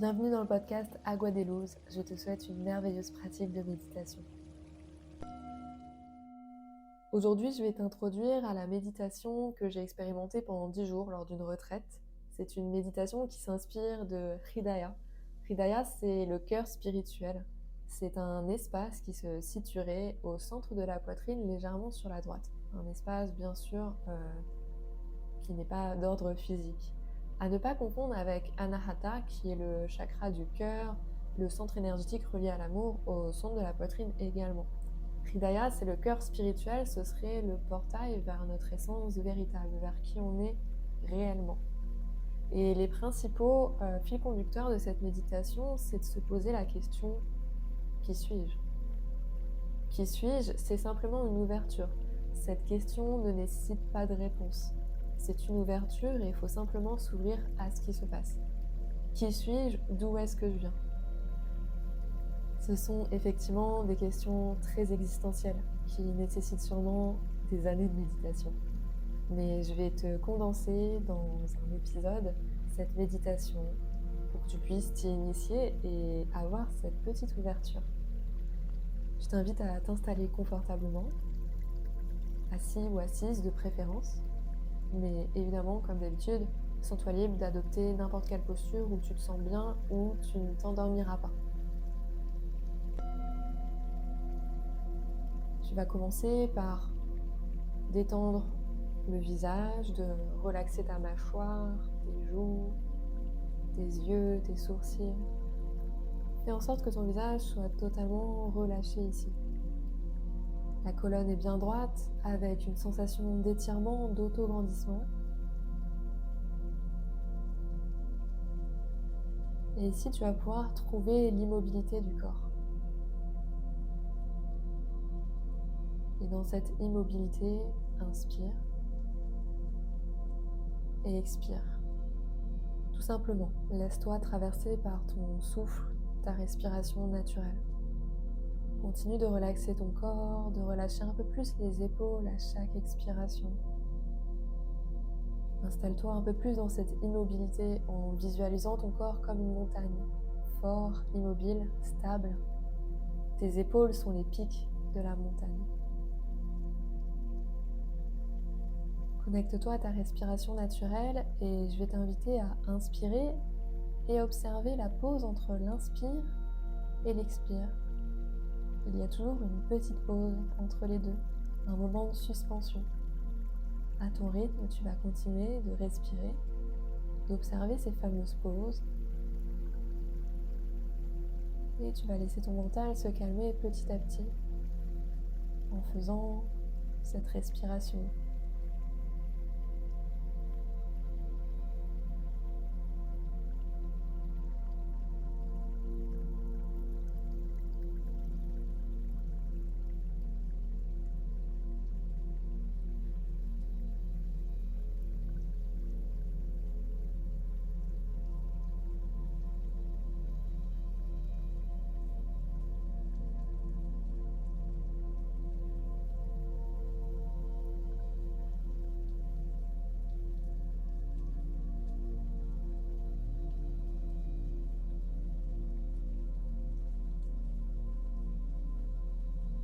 Bienvenue dans le podcast Agua de Luz. Je te souhaite une merveilleuse pratique de méditation. Aujourd'hui, je vais t'introduire à la méditation que j'ai expérimentée pendant 10 jours lors d'une retraite. C'est une méditation qui s'inspire de Hridaya. Hridaya, c'est le cœur spirituel. C'est un espace qui se situerait au centre de la poitrine, légèrement sur la droite. Un espace, bien sûr, qui n'est pas d'ordre physique. À ne pas confondre avec Anahata, qui est le chakra du cœur, le centre énergétique relié à l'amour, au centre de la poitrine également. Hridaya, c'est le cœur spirituel, ce serait le portail vers notre essence véritable, vers qui on est réellement. Et les principaux fils conducteurs de cette méditation, c'est de se poser la question « Qui suis-je » Qui suis-je ? C'est simplement une ouverture. Cette question ne nécessite pas de réponse. C'est une ouverture et il faut simplement s'ouvrir à ce qui se passe. Qui suis-je ? D'où est-ce que je viens ? Ce sont effectivement des questions très existentielles qui nécessitent sûrement des années de méditation. Mais je vais te condenser dans un épisode cette méditation pour que tu puisses t'y initier et avoir cette petite ouverture. Je t'invite à t'installer confortablement, assis ou assise de préférence. Mais évidemment, comme d'habitude, sens-toi libre d'adopter n'importe quelle posture où tu te sens bien ou tu ne t'endormiras pas. Tu vas commencer par détendre le visage, de relaxer ta mâchoire, tes joues, tes yeux, tes sourcils. Fais en sorte que ton visage soit totalement relâché ici. La colonne est bien droite avec une sensation d'étirement, d'auto-grandissement. Et ici, tu vas pouvoir trouver l'immobilité du corps. Et dans cette immobilité, inspire et expire. Tout simplement, laisse-toi traverser par ton souffle, ta respiration naturelle. Continue de relaxer ton corps, de relâcher un peu plus les épaules à chaque expiration. Installe-toi un peu plus dans cette immobilité en visualisant ton corps comme une montagne, fort, immobile, stable. Tes épaules sont les pics de la montagne. Connecte-toi à ta respiration naturelle et je vais t'inviter à inspirer et observer la pause entre l'inspire et l'expire. Il y a toujours une petite pause entre les deux, un moment de suspension. À ton rythme, tu vas continuer de respirer, d'observer ces fameuses pauses et tu vas laisser ton mental se calmer petit à petit en faisant cette respiration.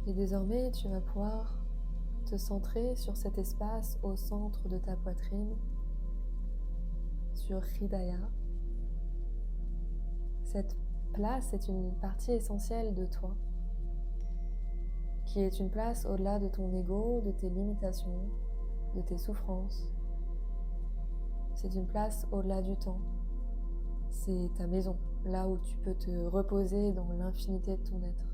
Et désormais, tu vas pouvoir te centrer sur cet espace au centre de ta poitrine, sur Hridaya. Cette place est une partie essentielle de toi, qui est une place au-delà de ton ego, de tes limitations, de tes souffrances. C'est une place au-delà du temps. C'est ta maison, là où tu peux te reposer dans l'infinité de ton être.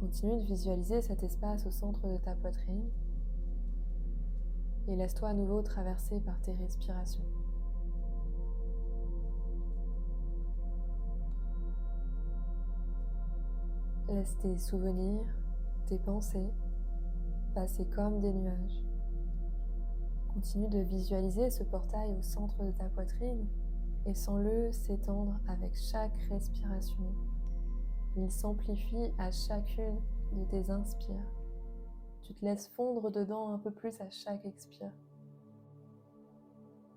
Continue de visualiser cet espace au centre de ta poitrine et laisse-toi à nouveau traverser par tes respirations. Laisse tes souvenirs, tes pensées passer comme des nuages. Continue de visualiser ce portail au centre de ta poitrine et sens-le s'étendre avec chaque respiration. Il s'amplifie à chacune de tes inspires. Tu te laisses fondre dedans un peu plus à chaque expire.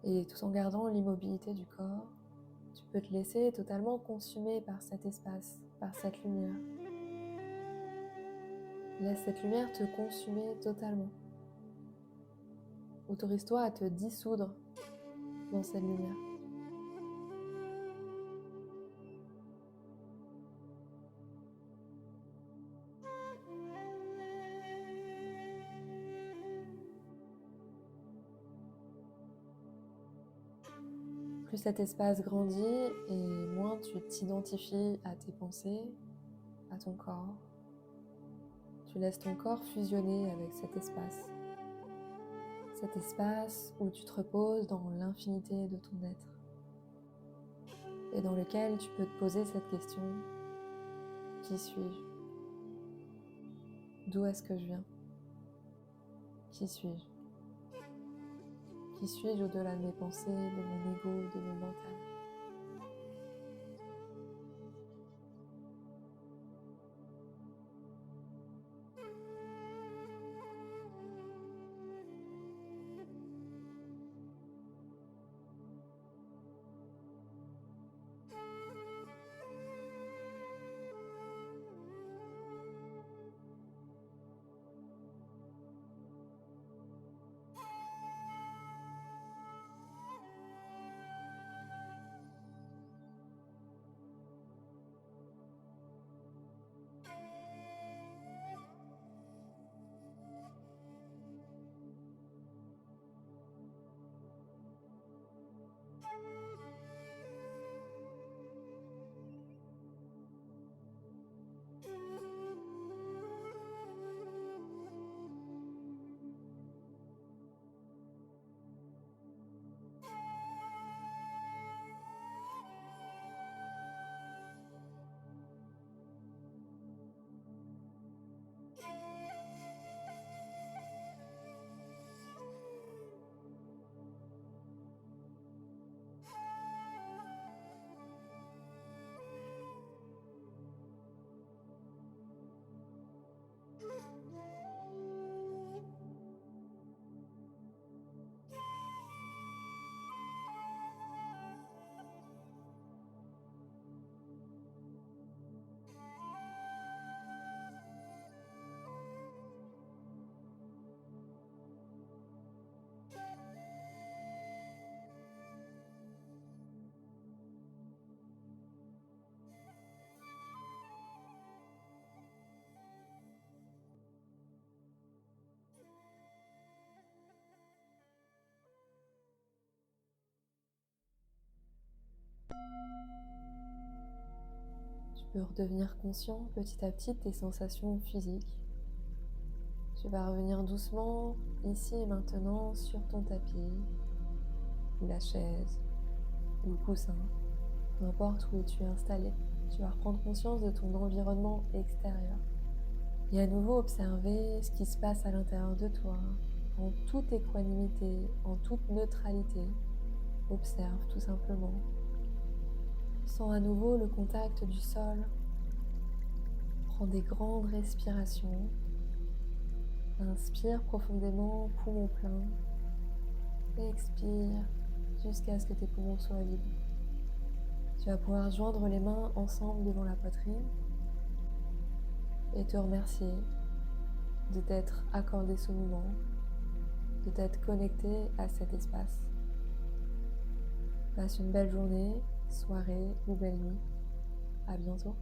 Et tout en gardant l'immobilité du corps, Tu peux te laisser totalement consumer par cet espace, par cette lumière. Laisse cette lumière te consumer totalement. Autorise-toi à te dissoudre dans cette lumière. Plus cet espace grandit et moins tu t'identifies à tes pensées, à ton corps. Tu laisses ton corps fusionner avec cet espace. Cet espace où tu te reposes dans l'infinité de ton être et dans lequel tu peux te poser cette question: qui suis-je? D'où est-ce que je viens? Qui suis-je? Qui suis-je au-delà de mes pensées, de mon ego, de mon mental? Tu peux redevenir conscient petit à petit de tes sensations physiques. Tu vas revenir doucement ici et maintenant sur ton tapis, ou la chaise, ou le coussin, peu importe où tu es installé. Tu vas reprendre conscience de ton environnement extérieur et à nouveau observer ce qui se passe à l'intérieur de toi, en toute équanimité, en toute neutralité. Observe tout simplement. Sens à nouveau le contact du sol. Prends des grandes respirations. Inspire profondément, poumon plein. Expire jusqu'à ce que tes poumons soient vides. Tu vas pouvoir joindre les mains ensemble devant la poitrine et te remercier de t'être accordé ce moment, de t'être connecté à cet espace. Passe une belle journée, soirée ou belle nuit. À bientôt.